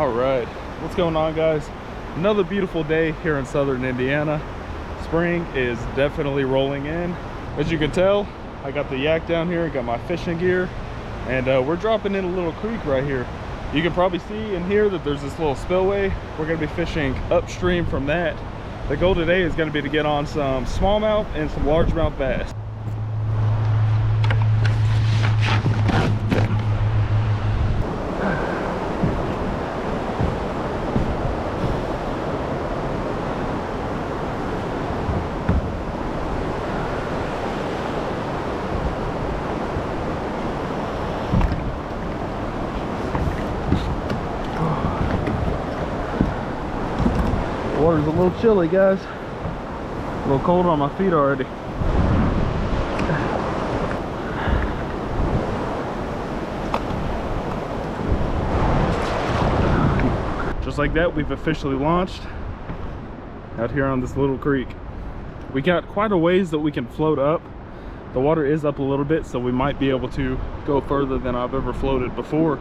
All right, what's going on, guys? Another beautiful day here in southern Indiana. Spring is definitely rolling in. As you can tell, I got the yak down here, got my fishing gear, and we're dropping in a little creek right here. You can probably see in here that there's this little spillway. We're gonna be fishing upstream from that. The goal today is gonna be to get on some smallmouth and some largemouth bass. Water's a little chilly, guys. A little cold on my feet already. Just like that, we've officially launched out here on this little creek. We got quite a ways that we can float up. The water is up a little bit, so we might be able to go further than I've ever floated before,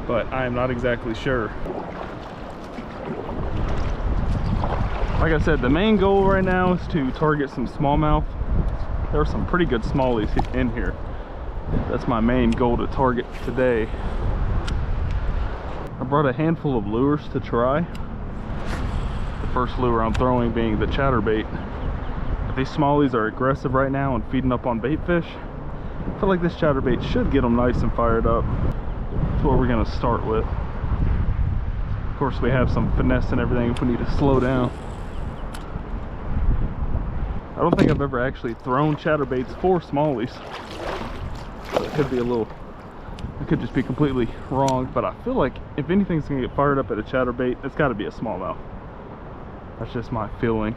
but I am not exactly sure. Like I said, the main goal right now is to target some smallmouth. There are some pretty good smallies in here. That's my main goal to target today. I brought a handful of lures to try. The first lure I'm throwing being the chatterbait. These smallies are aggressive right now and feeding up on bait fish. I feel like this chatterbait should get them nice and fired up. That's what we're gonna start with. Of course, we have some finesse and everything if we need to slow down. I don't think I've ever actually thrown chatterbaits for smallies. So it could be I could just be completely wrong, but I feel like if anything's gonna get fired up at a chatterbait, it's gotta be a smallmouth. That's just my feeling.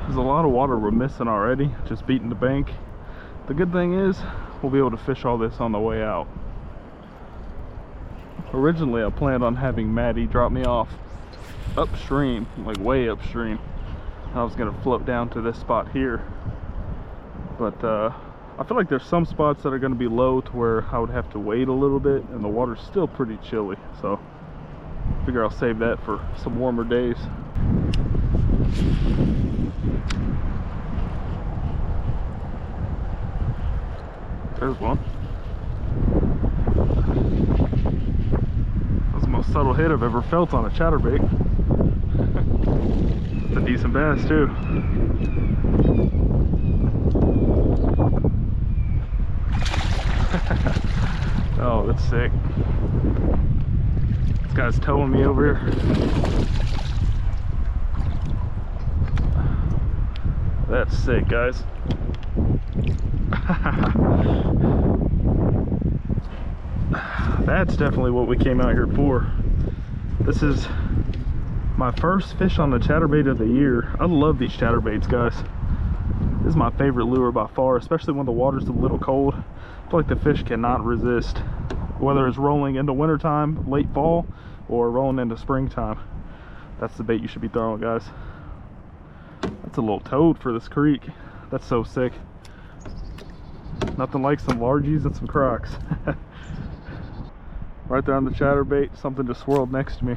There's a lot of water we're missing already, just beating the bank. The good thing is, we'll be able to fish all this on the way out. Originally, I planned on having Maddie drop me off upstream, like way upstream. I was gonna float down to this spot here. But I feel like there's some spots that are gonna be low to where I would have to wait a little bit, and the water's still pretty chilly. So I figure I'll save that for some warmer days. There's one. That's the most subtle hit I've ever felt on a chatterbait. It's a decent bass too. Oh, that's sick. This guy's towing me over here. That's sick, guys. That's definitely what we came out here for. This is my first fish on the chatterbait of the year. I love these chatterbaits, guys. This is my favorite lure by far, especially when the water's a little cold. I feel like the fish cannot resist, whether it's rolling into wintertime, late fall, or rolling into springtime. That's the bait you should be throwing, guys. That's a little toad for this creek. That's so sick. Nothing like some largies and some crocs. Right there on the chatterbait, something just swirled next to me.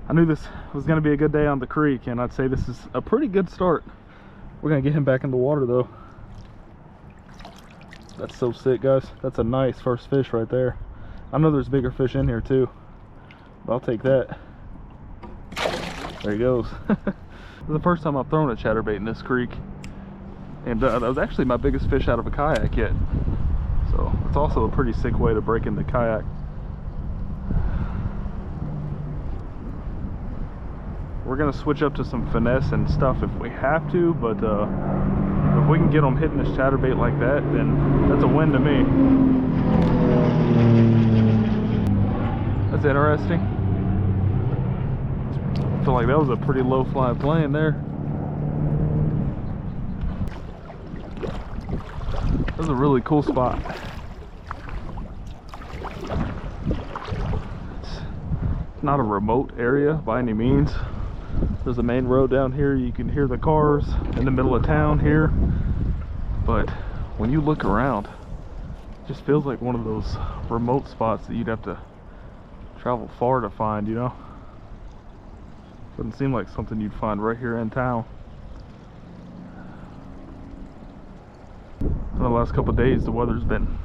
I knew this was going to be a good day on the creek, and I'd say this is a pretty good start. We're going to get him back in the water though. That's so sick, guys. That's a nice first fish right there. I know there's bigger fish in here too, but I'll take that. There he goes. This is the first time I've thrown a chatterbait in this creek, and that was actually my biggest fish out of a kayak yet. So it's also a pretty sick way to break in the kayak. We're gonna switch up to some finesse and stuff if we have to, but if we can get them hitting this chatterbait like that, then that's a win to me. That's interesting. I feel like that was a pretty low fly plane there. That's a really cool spot. It's not a remote area by any means. There's a main road down here. You can hear the cars in the middle of town here, but when you look around, it just feels like one of those remote spots that you'd have to travel far to find, you know? Doesn't seem like something you'd find right here in town. In the last couple of days, the weather's been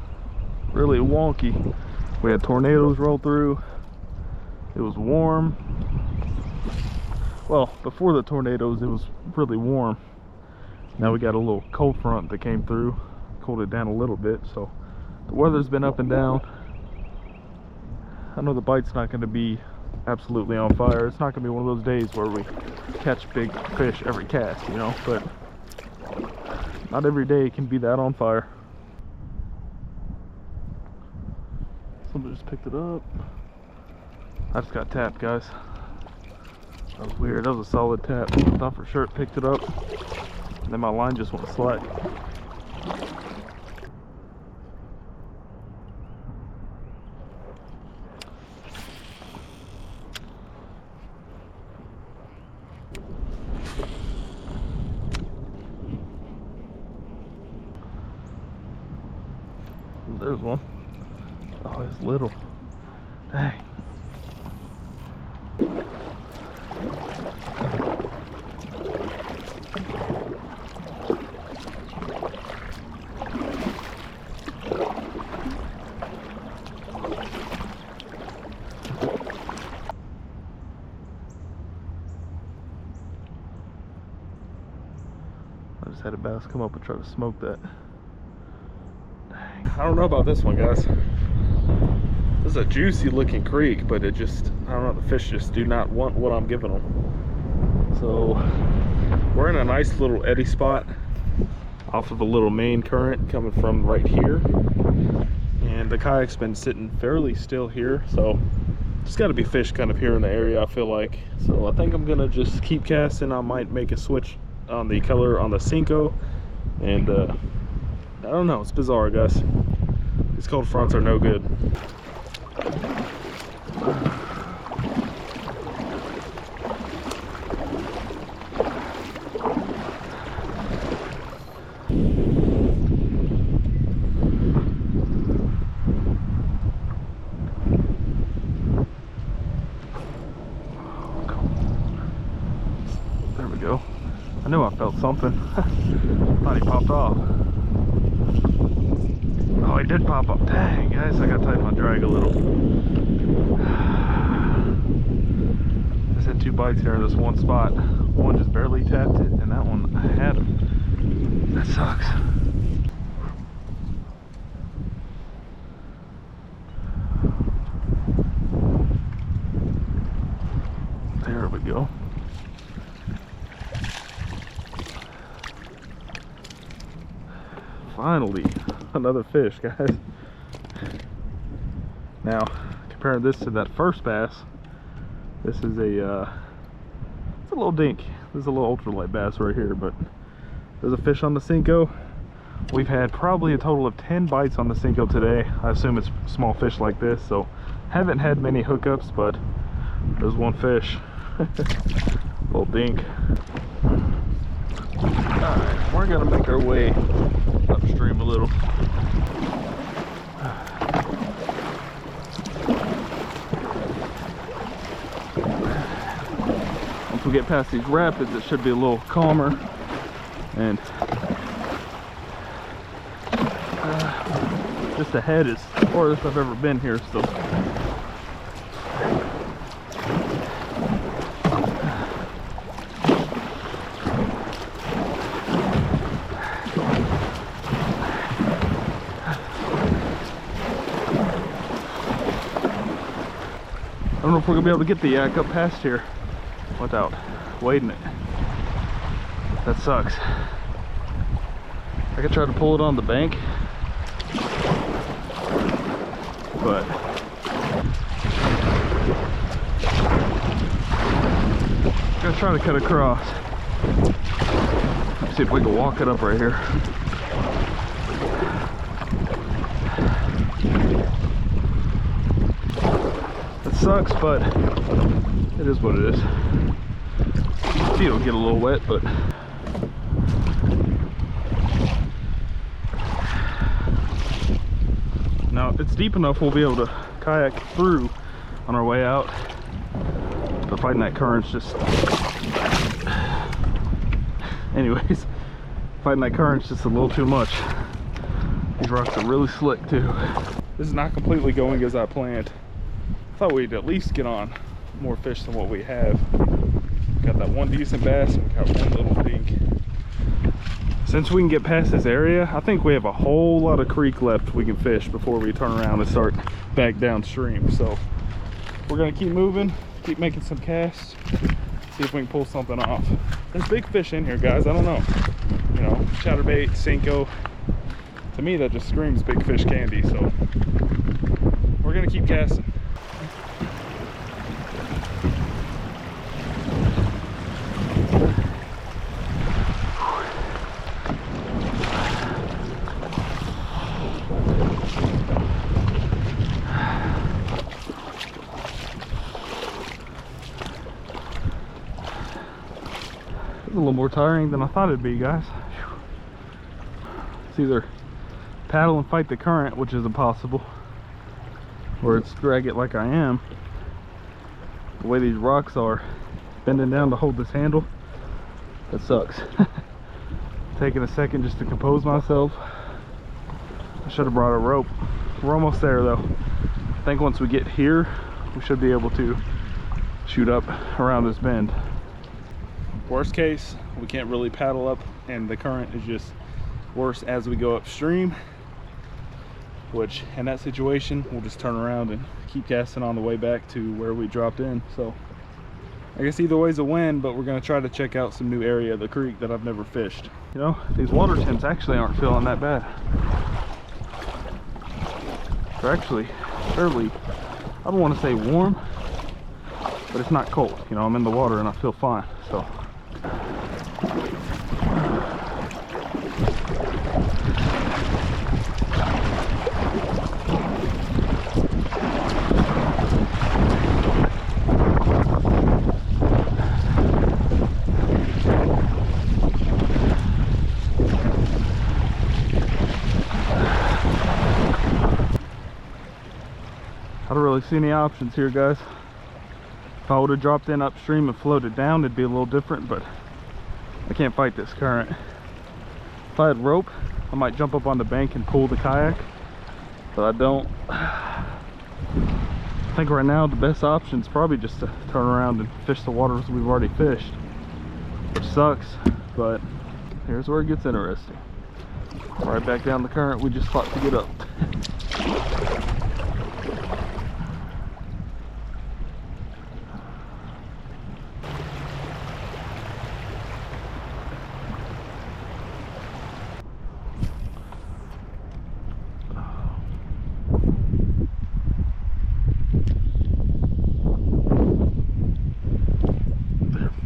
really wonky. We had tornadoes roll through. It was warm. Well, before the tornadoes, it was really warm. Now we got a little cold front that came through, cooled it down a little bit. So the weather's been up and down. I know the bite's not going to be absolutely on fire. It's not going to be one of those days where we catch big fish every cast, you know, but not every day can be that on fire. Somebody just picked it up. I just got tapped, guys. That was weird. That was a solid tap. I thought for sure it picked it up, and then my line just went slack. There's one. Oh, it's little. Dang. I just had a bass come up and try to smoke that. I don't know about this one, guys. This is a juicy looking creek, but it just, I don't know, the fish just do not want what I'm giving them. So we're in a nice little eddy spot off of a little main current coming from right here, and the kayak's been sitting fairly still here, so just got to be fish kind of here in the area, I feel like. So I think I'm gonna just keep casting. I might make a switch on the color on the Cinco, and I don't know, it's bizarre, guys. These cold fronts are no good. There we go. I knew I felt something. Thought he popped off. Oh, he did pop up. Dang, guys, I gotta tighten my drag a little. Just had two bites here in this one spot. One just barely tapped it, and that one I had him. That sucks. There we go. Finally, another fish, guys. Now, comparing this to that first bass, this is a it's a little dink. This is a little ultralight bass right here, but there's a fish on the Cinco. We've had probably a total of 10 bites on the Cinco today. I assume it's small fish like this, so haven't had many hookups, but there's one fish. Little dink. Alright, we're gonna make our way upstream a little. Once we get past these rapids, it should be a little calmer, and just ahead is the farthest I've ever been here, so I don't know if we're gonna be able to get the yak up past here without wading it. That sucks. I could try to pull it on the bank, but I'm gonna try to cut across. Let's see if we can walk it up right here. Sucks, but it is what it is. Feet will get a little wet, but it's deep enough we'll be able to kayak through on our way out. But fighting that current's just... Anyways, fighting that current's just a little too much. These rocks are really slick too. This is not completely going as I planned. I thought we'd at least get on more fish than what we have. Got that one decent bass and we got one little dink. Since we can get past this area, I think we have a whole lot of creek left we can fish before we turn around and start back downstream. So we're gonna keep moving, keep making some casts, see if we can pull something off. There's big fish in here, guys. I don't know, you know, chatterbait, Cinco. To me, that just screams big fish candy. So we're gonna keep casting. It's a little more tiring than I thought it'd be, guys. It's either paddle and fight the current, which is impossible, or it's drag it like I am. The way these rocks are bending down to hold this handle, that sucks. Taking a second just to compose myself. I should have brought a rope. We're almost there though. I think once we get here, we should be able to shoot up around this bend. Worst case, we can't really paddle up and the current is just worse as we go upstream, which in that situation we'll just turn around and keep casting on the way back to where we dropped in. So I guess either way's a win, but we're going to try to check out some new area of the creek that I've never fished. You know, these water temps actually aren't feeling that bad. They're actually fairly, I don't want to say warm, but it's not cold. You know, I'm in the water and I feel fine. So I don't really see any options here, guys. If I would have dropped in upstream and floated down, it'd be a little different, but I can't fight this current. If I had rope, I might jump up on the bank and pull the kayak, but I don't. I think right now the best option is probably just to turn around and fish the waters we've already fished, which sucks, but here's where it gets interesting. Right back down the current we just fought to get up.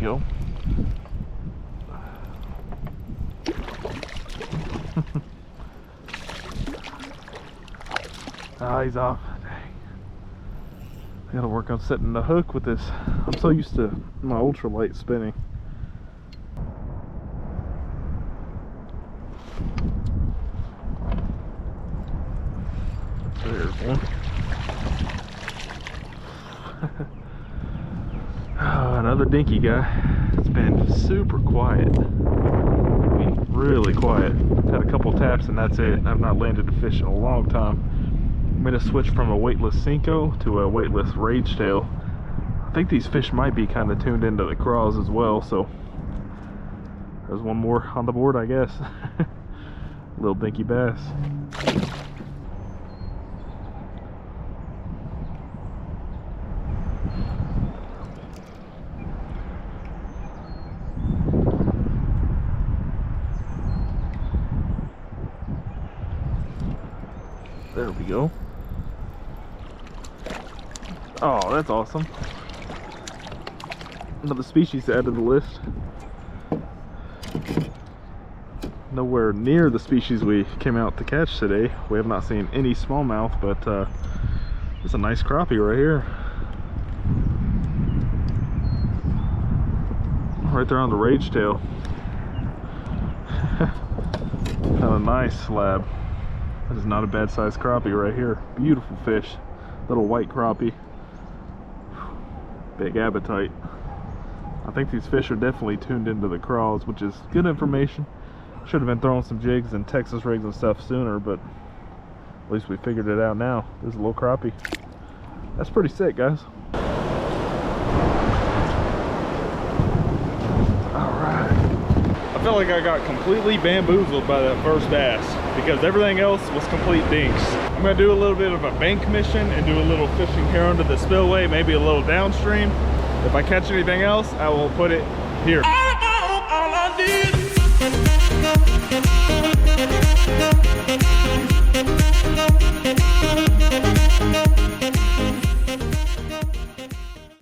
Go. Ah, he's off. Dang. I gotta work on setting the hook with this. I'm so used to my ultralight spinning. There's one. Oh, another dinky guy. It's been super quiet. I mean, really quiet. Had a couple taps and that's it. I've not landed a fish in a long time. I'm gonna switch from a weightless Cinco to a weightless rage tail. I think these fish might be kind of tuned into the craws as well, so there's one more on the board, I guess. Little dinky bass. There we go. Oh, that's awesome. Another species to add to the list. Nowhere near the species we came out to catch today. We have not seen any smallmouth, but it's a nice crappie right here. Right there on the rage tail. Kind of nice slab. That is not a bad sized crappie right here. Beautiful fish. Little white crappie. Big appetite. I think these fish are definitely tuned into the crawls, which is good information. Should have been throwing some jigs and Texas rigs and stuff sooner, but at least we figured it out now. There's a little crappie. That's pretty sick, guys. Alright. I felt like I got completely bamboozled by that first bass because everything else was complete dinks. I'm gonna do a little bit of a bank mission and do a little fishing here under the spillway, maybe a little downstream. If I catch anything else, I will put it here. All I need.